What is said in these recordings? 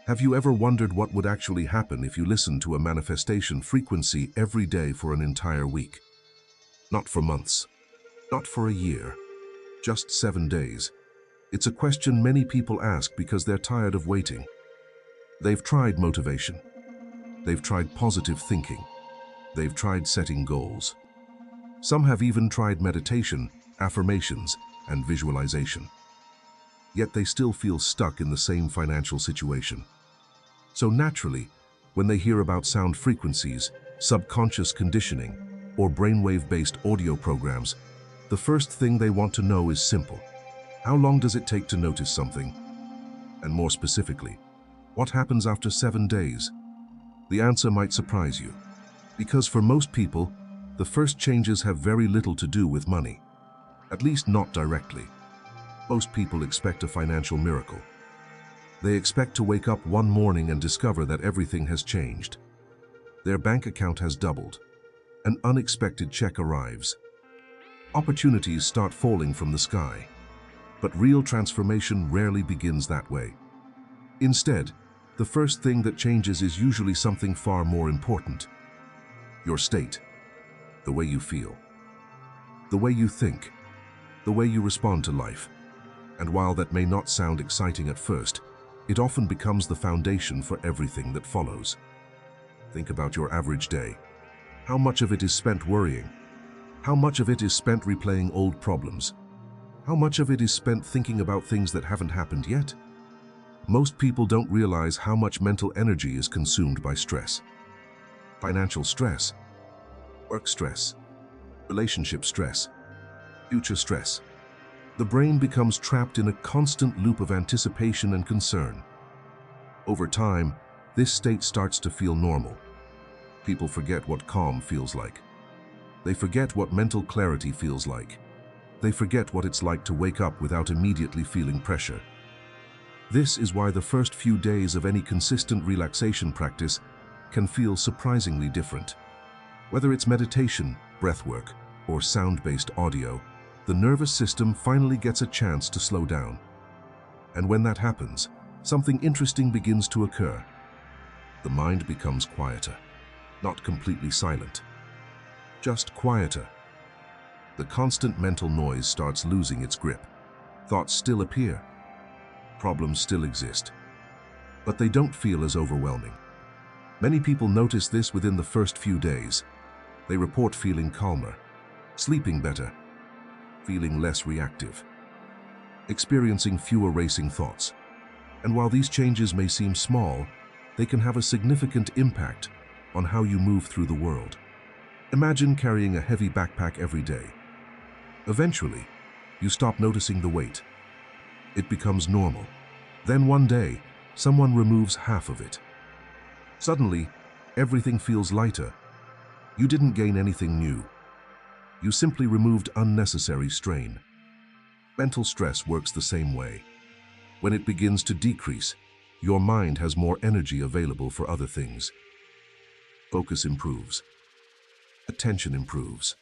Have you ever wondered what would actually happen if you listened to a manifestation frequency every day for an entire week? Not for months, not for a year, just 7 days. It's a question many people ask because they're tired of waiting. They've tried motivation. They've tried positive thinking. They've tried setting goals. Some have even tried meditation, affirmations, and visualization. Yet they still feel stuck in the same financial situation. So naturally, when they hear about sound frequencies, subconscious conditioning, or brainwave-based audio programs, the first thing they want to know is simple. How long does it take to notice something? And more specifically, what happens after 7 days? The answer might surprise you. Because for most people, the first changes have very little to do with money. At least not directly. Most people expect a financial miracle. They expect to wake up one morning and discover that everything has changed. Their bank account has doubled. An unexpected check arrives. Opportunities start falling from the sky. But real transformation rarely begins that way. Instead, the first thing that changes is usually something far more important. Your state. The way you feel. The way you think. The way you respond to life. And while that may not sound exciting at first, it often becomes the foundation for everything that follows. Think about your average day. How much of it is spent worrying? How much of it is spent replaying old problems? How much of it is spent thinking about things that haven't happened yet? Most people don't realize how much mental energy is consumed by stress. Financial stress, work stress, relationship stress, future stress. The brain becomes trapped in a constant loop of anticipation and concern. Over time, this state starts to feel normal. People forget what calm feels like. They forget what mental clarity feels like. They forget what it's like to wake up without immediately feeling pressure. This is why the first few days of any consistent relaxation practice can feel surprisingly different. Whether it's meditation, breathwork, or sound-based audio, the nervous system finally gets a chance to slow down. And when that happens, something interesting begins to occur. The mind becomes quieter, not completely silent, just quieter. The constant mental noise starts losing its grip. Thoughts still appear. Problems still exist. But they don't feel as overwhelming. Many people notice this within the first few days. They report feeling calmer, sleeping better, feeling less reactive, experiencing fewer racing thoughts. And while these changes may seem small, they can have a significant impact on how you move through the world. Imagine carrying a heavy backpack every day. Eventually, you stop noticing the weight. It becomes normal. Then one day, someone removes half of it. Suddenly, everything feels lighter. You didn't gain anything new. You simply removed unnecessary strain. Mental stress works the same way. When it begins to decrease, your mind has more energy available for other things. Focus improves. Attention improves.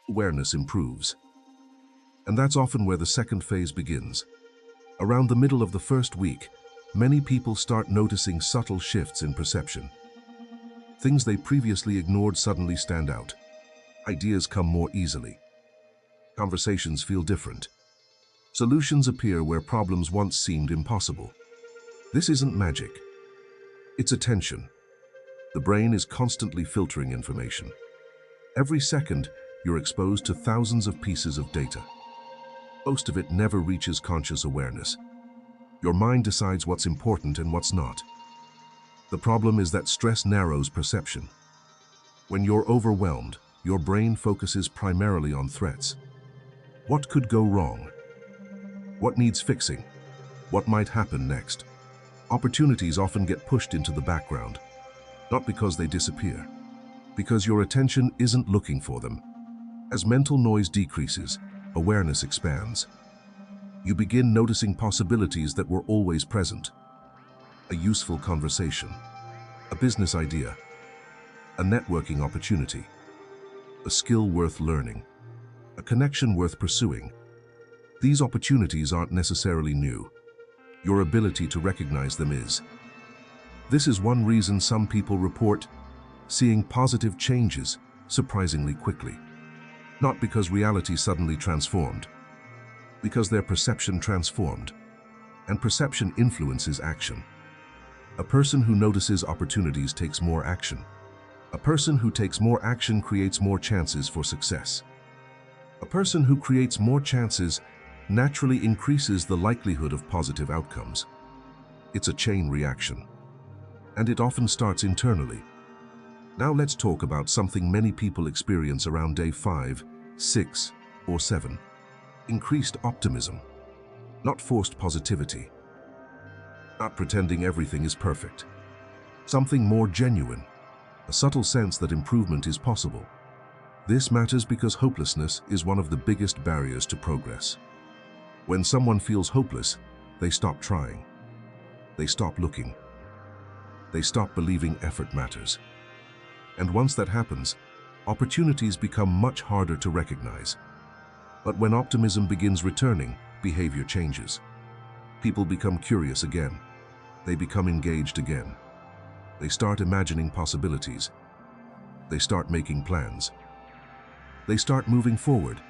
Awareness improves. And that's often where the second phase begins. Around the middle of the first week, many people start noticing subtle shifts in perception. Things they previously ignored suddenly stand out. Ideas come more easily. Conversations feel different. Solutions appear where problems once seemed impossible. This isn't magic. It's attention. The brain is constantly filtering information. Every second, you're exposed to thousands of pieces of data. Most of it never reaches conscious awareness. Your mind decides what's important and what's not. The problem is that stress narrows perception. When you're overwhelmed, your brain focuses primarily on threats. What could go wrong? What needs fixing? What might happen next? Opportunities often get pushed into the background, not because they disappear, because your attention isn't looking for them. As mental noise decreases, awareness expands. You begin noticing possibilities that were always present. A useful conversation, a business idea, a networking opportunity, a skill worth learning, a connection worth pursuing. These opportunities aren't necessarily new. Your ability to recognize them is. This is one reason some people report seeing positive changes surprisingly quickly. Not because reality suddenly transformed, because their perception transformed, and perception influences action. A person who notices opportunities takes more action. A person who takes more action creates more chances for success. A person who creates more chances naturally increases the likelihood of positive outcomes. It's a chain reaction, and it often starts internally. Now let's talk about something many people experience around day 5, 6, or 7. Increased optimism. Not forced positivity. Not pretending everything is perfect. Something more genuine. A subtle sense that improvement is possible. This matters because hopelessness is one of the biggest barriers to progress. When someone feels hopeless, they stop trying. They stop looking. They stop believing effort matters. And once that happens, opportunities become much harder to recognize. But when optimism begins returning, behavior changes. People become curious again. They become engaged again. They start imagining possibilities. They start making plans. They start moving forward.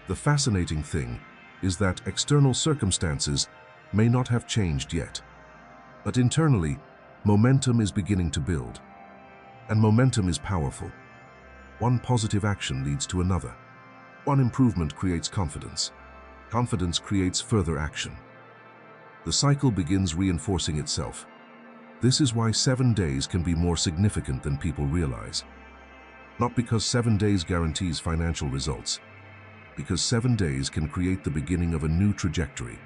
The fascinating thing is that external circumstances may not have changed yet. But internally, momentum is beginning to build. And momentum is powerful. One positive action leads to another. One improvement creates confidence. Confidence creates further action. The cycle begins reinforcing itself. This is why 7 days can be more significant than people realize. Not because 7 days guarantees financial results, because 7 days can create the beginning of a new trajectory.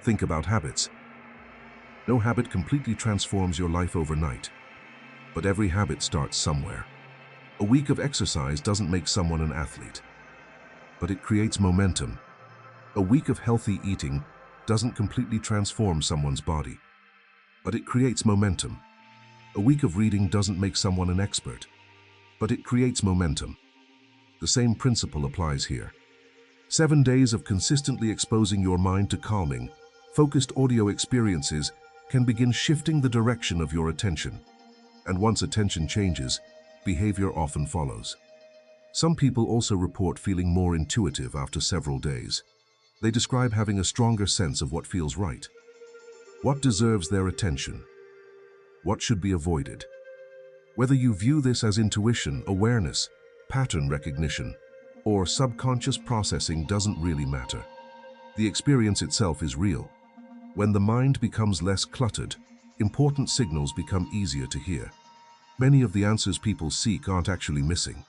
Think about habits. No habit completely transforms your life overnight, but every habit starts somewhere. A week of exercise doesn't make someone an athlete, but it creates momentum. A week of healthy eating doesn't completely transform someone's body, but it creates momentum. A week of reading doesn't make someone an expert, but it creates momentum. The same principle applies here. 7 days of consistently exposing your mind to calming, focused audio experiences can begin shifting the direction of your attention. And once attention changes, behavior often follows. Some people also report feeling more intuitive after several days. They describe having a stronger sense of what feels right. What deserves their attention? What should be avoided? Whether you view this as intuition, awareness, pattern recognition, or subconscious processing doesn't really matter. The experience itself is real. When the mind becomes less cluttered, important signals become easier to hear. Many of the answers people seek aren't actually missing.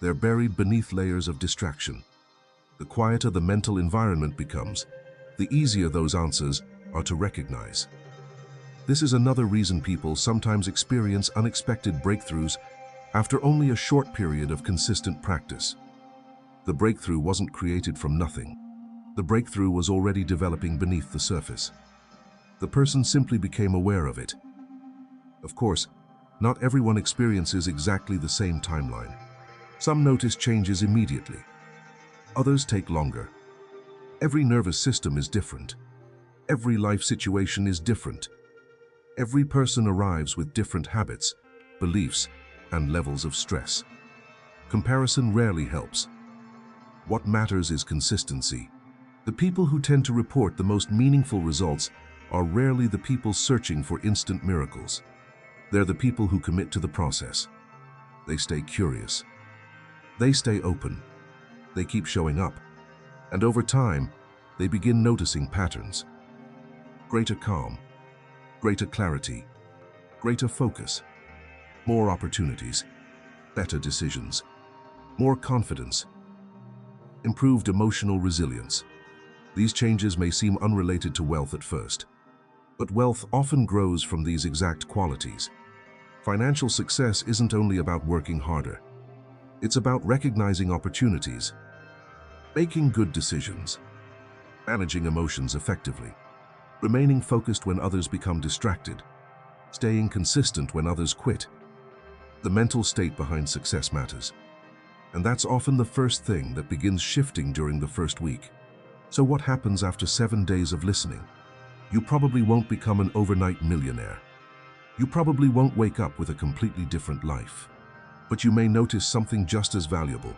They're buried beneath layers of distraction. The quieter the mental environment becomes, the easier those answers are to recognize. This is another reason people sometimes experience unexpected breakthroughs after only a short period of consistent practice. The breakthrough wasn't created from nothing. The breakthrough was already developing beneath the surface. The person simply became aware of it. Of course, not everyone experiences exactly the same timeline. Some notice changes immediately. Others take longer. Every nervous system is different. Every life situation is different. Every person arrives with different habits, beliefs, and levels of stress. Comparison rarely helps. What matters is consistency. The people who tend to report the most meaningful results are rarely the people searching for instant miracles. They're the people who commit to the process. They stay curious. They stay open. They keep showing up. And over time, they begin noticing patterns. Greater calm, greater clarity, greater focus, more opportunities, better decisions, more confidence, improved emotional resilience. These changes may seem unrelated to wealth at first, but wealth often grows from these exact qualities. Financial success isn't only about working harder. It's about recognizing opportunities, making good decisions, managing emotions effectively, remaining focused when others become distracted, staying consistent when others quit. The mental state behind success matters, and that's often the first thing that begins shifting during the first week. So what happens after 7 days of listening? You probably won't become an overnight millionaire. You probably won't wake up with a completely different life, but you may notice something just as valuable: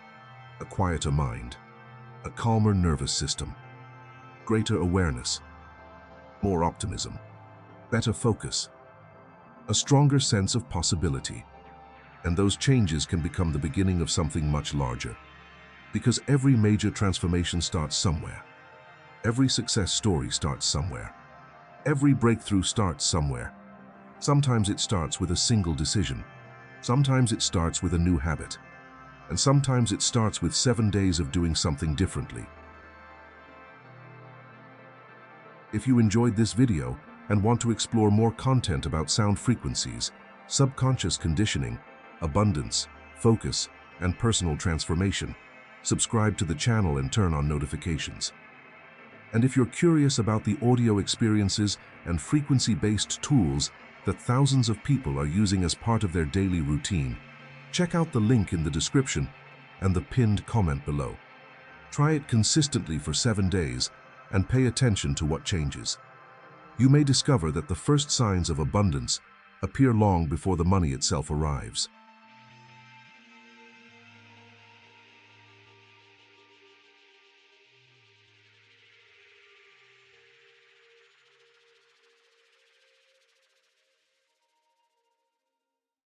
a quieter mind, a calmer nervous system, greater awareness, more optimism, better focus, a stronger sense of possibility. And those changes can become the beginning of something much larger. Because every major transformation starts somewhere. Every success story starts somewhere. Every breakthrough starts somewhere. Sometimes it starts with a single decision. Sometimes it starts with a new habit. And sometimes it starts with 7 days of doing something differently. If you enjoyed this video and want to explore more content about sound frequencies, subconscious conditioning, abundance, focus, and personal transformation, subscribe to the channel and turn on notifications. And if you're curious about the audio experiences and frequency-based tools that thousands of people are using as part of their daily routine, check out the link in the description and the pinned comment below. Try it consistently for 7 days and pay attention to what changes. You may discover that the first signs of abundance appear long before the money itself arrives.